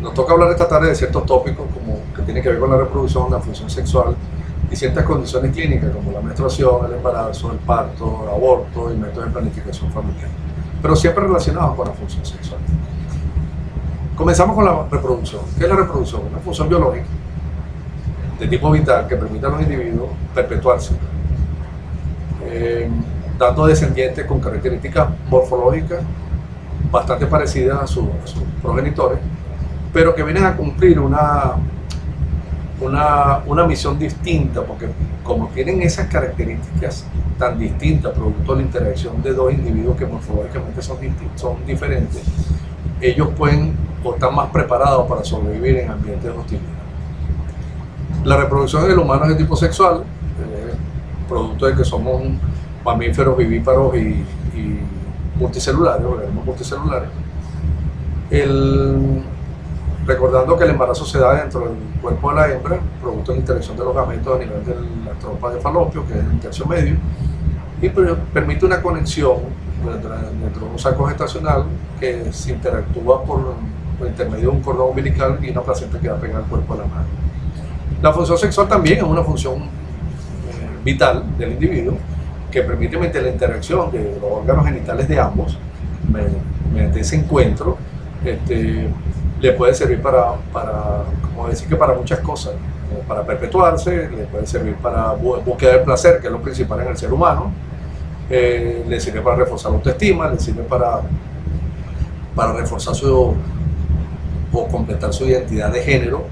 nos toca hablar esta tarde de ciertos tópicos como que tienen que ver con la reproducción, la función sexual y ciertas condiciones clínicas como la menstruación, el embarazo, el parto, el aborto y métodos de planificación familiar, pero siempre relacionados con la función sexual. Comenzamos con la reproducción. ¿Qué es la reproducción? Una función biológica de tipo vital que permite a los individuos perpetuarse, dando descendientes con características morfológicas bastante parecidas a sus progenitores, pero que vienen a cumplir una misión distinta, porque como tienen esas características tan distintas, producto de la interacción de dos individuos que morfológicamente son diferentes, ellos pueden o están más preparados para sobrevivir en ambientes de hostilidad. La reproducción en el humano es de tipo sexual, producto de que somos mamíferos vivíparos y multicelulares, organismos multicelulares. Recordando que el embarazo se da dentro del cuerpo de la hembra, producto de la interacción de los gametos a nivel de la trompa de falopio, que es el tercio medio, y permite una conexión dentro de un saco gestacional que se interactúa por intermedio de un cordón umbilical y una placenta que va a pegar al cuerpo de la madre. La función sexual también es una función vital del individuo que permite, mediante la interacción de los órganos genitales de ambos, mediante ese encuentro, le puede servir como decir que para muchas cosas, para perpetuarse, le puede servir para búsqueda del placer, que es lo principal en el ser humano, le sirve para reforzar la autoestima, le sirve para reforzar o completar su identidad de género,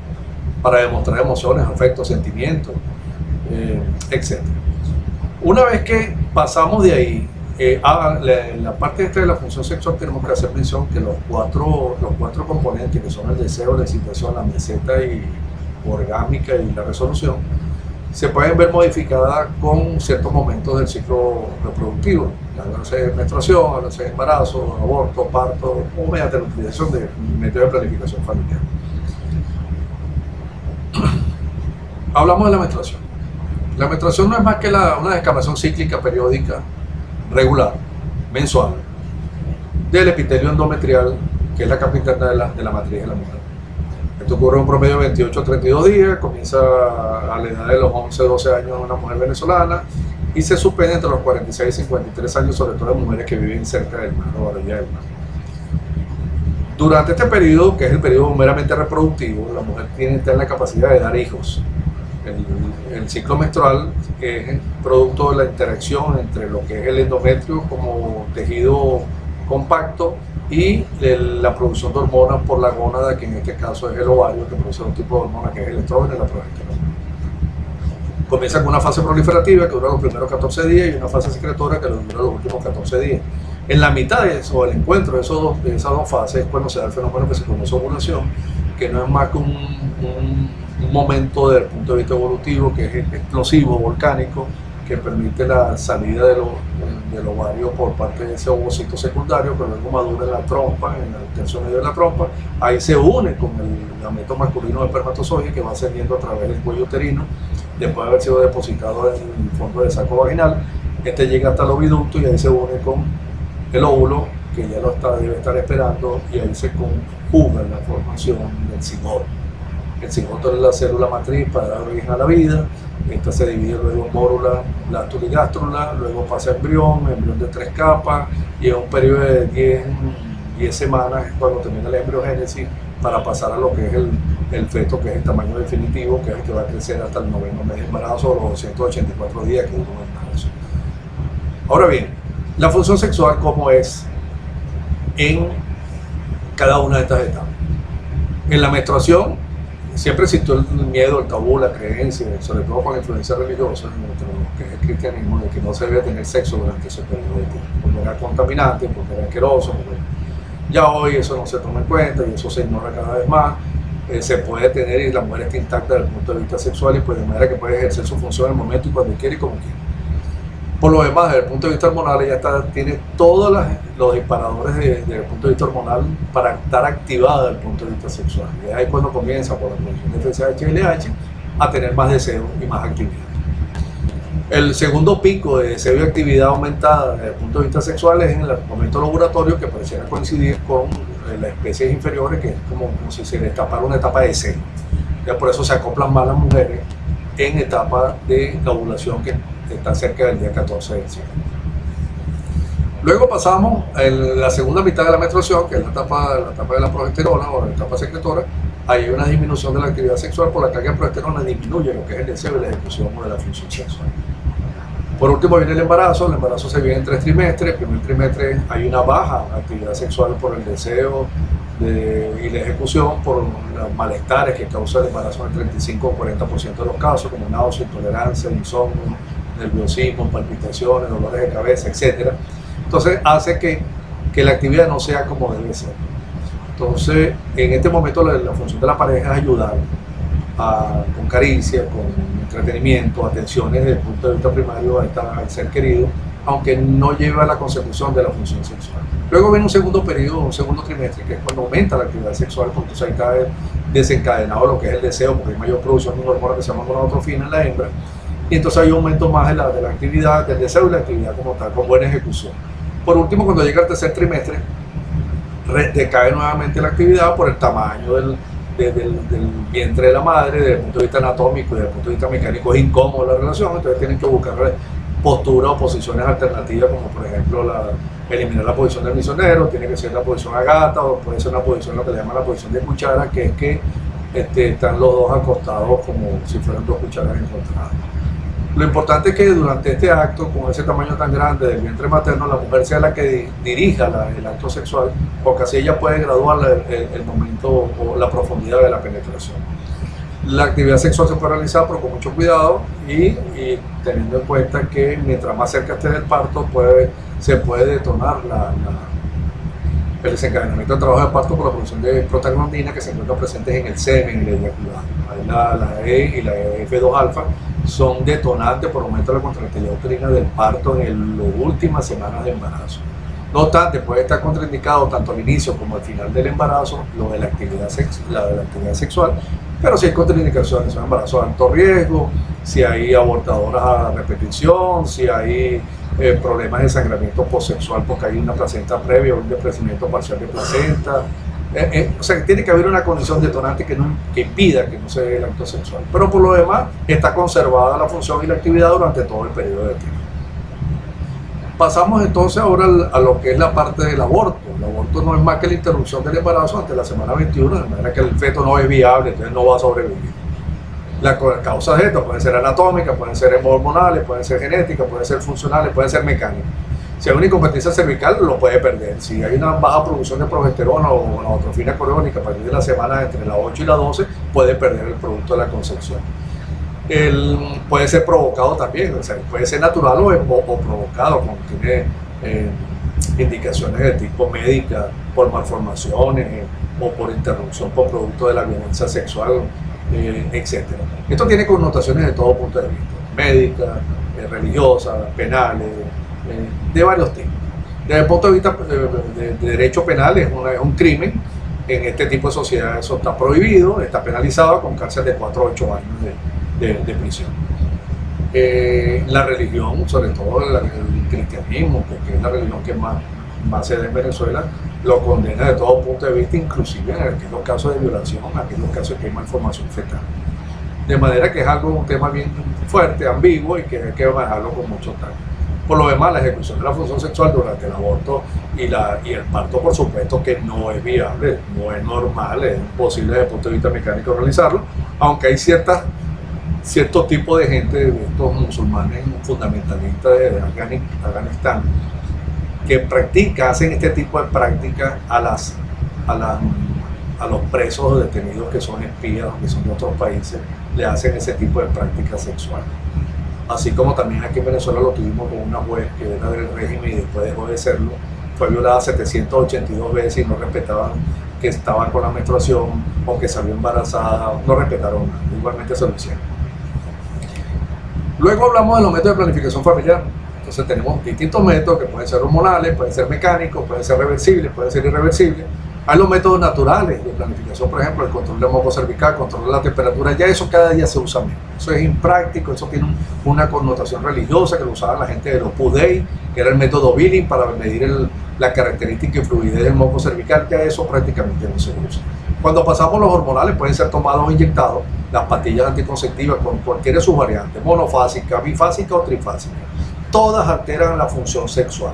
para demostrar emociones, afectos, sentimientos, etc. Una vez que pasamos de ahí, la parte esta de la función sexual, tenemos que hacer mención que los cuatro componentes, que son el deseo, la excitación, la meseta y orgámica y la resolución, se pueden ver modificadas con ciertos momentos del ciclo reproductivo, háblase de menstruación, háblase de embarazo, aborto, parto, o mediante la utilización de métodos de planificación familiar. Hablamos de la menstruación. La menstruación no es más que una descamación cíclica periódica, regular, mensual, del epitelio endometrial, que es la capa interna de la matriz de la mujer. Esto ocurre en un promedio de 28 a 32 días, comienza a la edad de los 11-12 años en una mujer venezolana y se suspende entre los 46 y 53 años, sobre todo en mujeres que viven cerca del mar o a la orilla del mar. Durante este periodo, que es el periodo meramente reproductivo, la mujer tiene la capacidad de dar hijos. El ciclo menstrual es producto de la interacción entre lo que es el endometrio como tejido compacto y la producción de hormonas por la gónada, que en este caso es el ovario, que produce un tipo de hormona que es el estrógeno y la progesterona. Comienza con una fase proliferativa que dura los primeros 14 días y una fase secretora que dura los últimos 14 días. En la mitad de eso, el encuentro de esas dos fases, es cuando se da el fenómeno que se conoce ovulación, que no es más que un momento desde el punto de vista evolutivo que es explosivo, volcánico, que permite la salida del ovario por parte de ese ovocito secundario, que luego madura en la trompa, en el tercio medio de la trompa. Ahí se une con el gameto masculino del espermatozoide, que va ascendiendo a través del cuello uterino, después de haber sido depositado en el fondo del saco vaginal. Llega hasta el oviducto y ahí se une con el óvulo, que ya debe estar esperando, y ahí se conjuga la formación del cigoto. El cigoto es la célula matriz para dar origen a la vida. Esta se divide luego en mórula, blástula y gástrula, luego pasa a embrión de 3 capas, y en un periodo de 10 semanas es cuando termina la embriogénesis para pasar a lo que es el feto, que es el tamaño definitivo, que es el que va a crecer hasta el 9º mes de embarazo o los 284 días que dura el embarazo. Ahora bien, la función sexual, ¿cómo es en cada una de estas etapas? En la menstruación siempre existió el miedo, el tabú, la creencia, sobre todo con la influencia religiosa, que es el cristianismo, de que no se debe tener sexo durante ese periodo de tiempo, porque era contaminante, porque era asqueroso. Ya hoy eso no se toma en cuenta y eso se ignora cada vez más. Se puede tener y la mujer está intacta desde el punto de vista sexual, y pues de manera que puede ejercer su función en el momento y cuando quiere y como quiere. Por lo demás, desde el punto de vista hormonal, ella tiene todos los disparadores desde el punto de vista hormonal para estar activada desde el punto de vista sexual. Y es ahí cuando comienza, por la producción de FSH y LH, a tener más deseo y más actividad. El segundo pico de deseo y actividad aumentada desde el punto de vista sexual es en el momento ovulatorio, que pareciera coincidir con las especies inferiores, que es como si se destapara una etapa de celo. Ya por eso se acoplan más las mujeres en etapa de la ovulación, que está cerca del día 14 del ciclo. Luego pasamos a la segunda mitad de la menstruación, que es la etapa de la progesterona o la etapa secretora. Ahí hay una disminución de la actividad sexual por la carga de progesterona, disminuye lo que es el deseo y la ejecución de la función sexual. Por último viene el embarazo se viene en 3 trimestres. El primer trimestre hay una baja actividad sexual por el deseo y la ejecución, por los malestares que causa el embarazo en el 35 o 40% de los casos, como náusea, intolerancia, insomnio, nerviosismo, palpitaciones, dolores de cabeza, etc. Entonces hace que la actividad no sea como debe ser. Entonces, en este momento la función de la pareja es ayudar con caricia, con entretenimiento, atenciones desde el punto de vista primario al ser querido, aunque no lleve a la consecución de la función sexual. Luego viene un segundo periodo, un segundo trimestre, que es cuando aumenta la actividad sexual, porque entonces ahí está desencadenado lo que es el deseo, porque hay mayor producción de una hormona que se llama gonadotrofina en la hembra, y entonces hay un aumento más de la actividad, del deseo y la actividad como tal, con buena ejecución. Por último, cuando llega el tercer trimestre, decae nuevamente la actividad por el tamaño del vientre de la madre. Desde el punto de vista anatómico y desde el punto de vista mecánico es incómodo la relación, entonces tienen que buscar posturas o posiciones alternativas, como por ejemplo eliminar la posición del misionero, tiene que ser la posición agata, o puede ser una posición, lo que le llaman la posición de cuchara, que es que están los dos acostados como si fueran 2 cucharas encontradas. Lo importante es que durante este acto, con ese tamaño tan grande del vientre materno, la mujer sea la que dirija el acto sexual, porque así ella puede graduar el momento o la profundidad de la penetración. La actividad sexual se puede realizar, pero con mucho cuidado y teniendo en cuenta que mientras más cerca esté del parto, se puede detonar el desencadenamiento del trabajo de parto por la producción de prostaglandina, que se encuentran presentes en el semen y el eyaculado. Ahí la E y la F2 alfa son detonantes por aumento de la contractilidad uterina del parto en las últimas semanas de embarazo. No obstante, puede estar contraindicado tanto al inicio como al final del embarazo lo de la actividad sexual, pero si hay contraindicaciones, son embarazos de alto riesgo, si hay abortadoras a repetición, si hay problemas de sangramiento postsexual porque hay una placenta previa o un desprendimiento parcial de placenta. O sea, tiene que haber una condición detonante que impida que no se dé el acto sexual. Pero por lo demás, está conservada la función y la actividad durante todo el periodo de tiempo. Pasamos entonces ahora a lo que es la parte del aborto. El aborto no es más que la interrupción del embarazo ante la semana 21, de manera que el feto no es viable, entonces no va a sobrevivir. Las causas de esto pueden ser anatómicas, pueden ser hormonales, pueden ser genéticas, pueden ser funcionales, pueden ser mecánicas. Si hay una incompetencia cervical, lo puede perder. Si hay una baja producción de progesterona o gonadotrofina coriónica a partir de la semana entre las 8 y las 12, puede perder el producto de la concepción. Puede ser provocado también, o sea, puede ser natural o provocado, como tiene indicaciones de tipo médica, por malformaciones o por interrupción por producto de la violencia sexual, etc. Esto tiene connotaciones de todo punto de vista, médicas, religiosas, penales, de varios tipos. Desde el punto de vista de derecho penal es un crimen. En este tipo de sociedades eso está prohibido, está penalizado con cárcel de 4 a 8 años de prisión. La religión, sobre todo el cristianismo, que es la religión que más se da en Venezuela, lo condena de todo punto de vista, inclusive en aquellos casos de violación, en aquellos casos que hay malformación fetal. De manera que es un tema bien fuerte, ambiguo, y que hay que manejarlo con mucho tacto. Por lo demás, la ejecución de la función sexual durante el aborto y el parto, por supuesto que no es viable, no es normal, es imposible desde el punto de vista mecánico realizarlo, aunque hay cierto tipo de gente, de estos musulmanes fundamentalistas de Afganistán, que hacen este tipo de prácticas a los presos o detenidos que son espías o que son de otros países, le hacen ese tipo de prácticas sexuales. Así como también aquí en Venezuela lo tuvimos con una juez que era del régimen y después dejó de serlo, fue violada 782 veces y no respetaban que estaba con la menstruación o que salió embarazada, no respetaron nada, igualmente se lo hicieron. Luego hablamos de los métodos de planificación familiar. Entonces tenemos distintos métodos que pueden ser hormonales, pueden ser mecánicos, pueden ser reversibles, pueden ser irreversibles. Hay los métodos naturales de planificación, por ejemplo, el control de moco cervical, control de la temperatura, ya eso cada día se usa menos. Eso es impráctico, eso tiene una connotación religiosa que lo usaban la gente de los Pudei, que era el método Billing para medir la característica y fluidez del moco cervical, ya eso prácticamente no se usa. Cuando pasamos los hormonales pueden ser tomados o inyectados, las pastillas anticonceptivas con cualquiera de sus variantes, monofásica, bifásica o trifásica. Todas alteran la función sexual.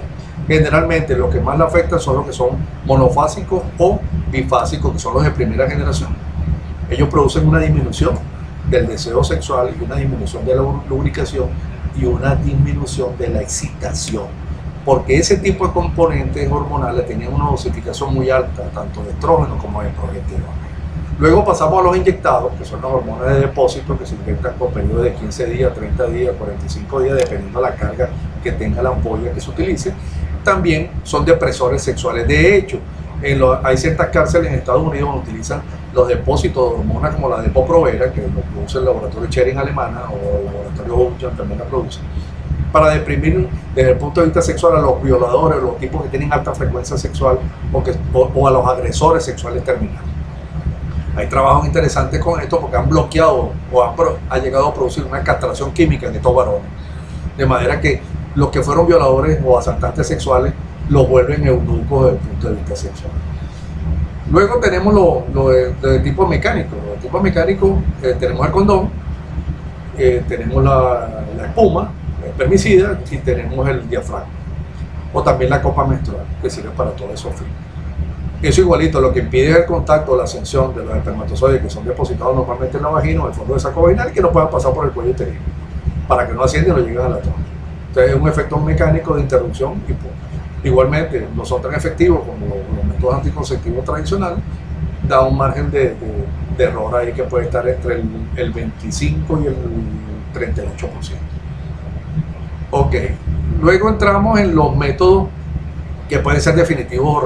Generalmente los que más le afectan son los que son monofásicos o bifásicos, que son los de primera generación. Ellos producen una disminución del deseo sexual y una disminución de la lubricación y una disminución de la excitación, porque ese tipo de componentes hormonales tenían una dosificación muy alta, tanto de estrógeno como de progesterona. Luego pasamos a los inyectados, que son las hormonas de depósito, que se inyectan por periodos de 15 días, 30 días, 45 días, dependiendo de la carga que tenga la ampolla que se utilice. También son depresores sexuales. De hecho, hay ciertas cárceles en Estados Unidos donde utilizan los depósitos de hormonas como la Depo-Provera, que lo produce el laboratorio Schering alemana o el laboratorio Hochland también la produce, para deprimir desde el punto de vista sexual a los violadores, los tipos que tienen alta frecuencia sexual o a los agresores sexuales terminales. Hay trabajos interesantes con esto porque han bloqueado o han llegado a producir una castración química en estos varones, de manera que los que fueron violadores o asaltantes sexuales los vuelven eunucos desde el punto de vista sexual. Luego tenemos lo de tipo mecánico. De tipo mecánico tenemos el condón, tenemos la espuma, el permicida, y tenemos el diafragma. O también la copa menstrual, que sirve para todos esos fines. Eso igualito, lo que impide es el contacto o la ascensión de los espermatozoides que son depositados normalmente en la vagina o en el fondo del saco vaginal y que no puedan pasar por el cuello uterino, para que no asciendan y no lleguen a la trompa. Entonces es un efecto mecánico de interrupción y punto. Igualmente, no son tan efectivos como los métodos anticonceptivos tradicionales, da un margen de error ahí que puede estar entre el 25 y el 38%. Ok, luego entramos en los métodos que pueden ser definitivos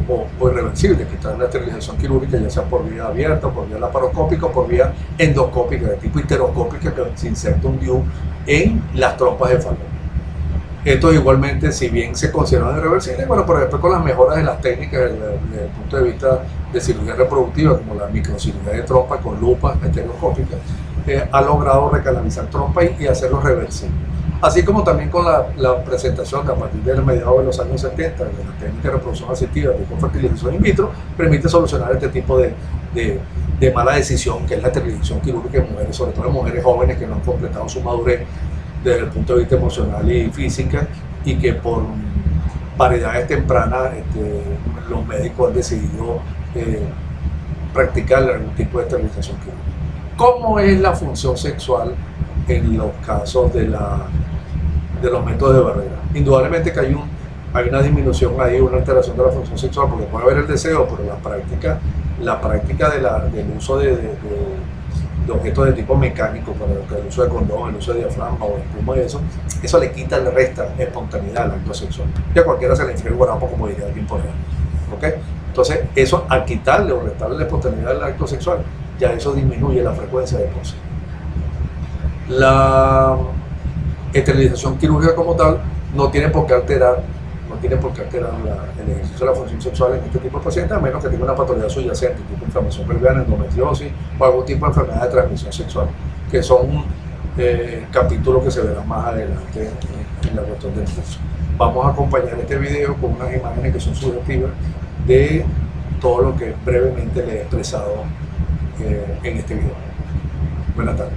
o irreversibles, que están en la esterilización quirúrgica, ya sea por vía abierta, por vía laparoscópica o por vía endoscópica, de tipo histeroscópica, que se inserta un DIU en las trompas de falopio. Estos igualmente, si bien se consideran irreversibles, bueno, pero después con las mejoras de las técnicas desde el punto de vista de cirugía reproductiva, como la microcirugía de trompa con lupas estereoscópicas, ha logrado recanalizar trompa y hacerlo reversible. Así como también con la presentación que a partir de mediados de los años 70 de la técnica de reproducción asistida tipo fertilización in vitro, permite solucionar este tipo de mala decisión que es la esterilización quirúrgica en mujeres, sobre todo en mujeres jóvenes que no han completado su madurez desde el punto de vista emocional y física, y que por paridades tempranas los médicos han decidido practicar algún tipo de esterilización quirúrgica. ¿Cómo es la función sexual en los casos de los métodos de barrera? Indudablemente que hay una disminución ahí, una alteración de la función sexual, porque puede haber el deseo, pero la práctica del uso de objetos de tipo mecánico, para el uso de condón, el uso de diafragma o espuma y eso le quita, le resta espontaneidad al acto sexual. Y a cualquiera se le infla el guarapo, como diría alguien por ahí. ¿Okay? Entonces, eso al quitarle o restarle la espontaneidad al acto sexual, ya eso disminuye la frecuencia de cosas. La esterilización quirúrgica como tal no tiene por qué alterar el ejercicio de la función sexual en este tipo de pacientes, a menos que tenga una patología subyacente, tipo inflamación pelviana, endometriosis o algún tipo de enfermedad de transmisión sexual, que son capítulos que se verán más adelante en la cuestión del curso. Vamos a acompañar este video con unas imágenes que son sugestivas de todo lo que brevemente le he expresado en este video. Buenas tardes.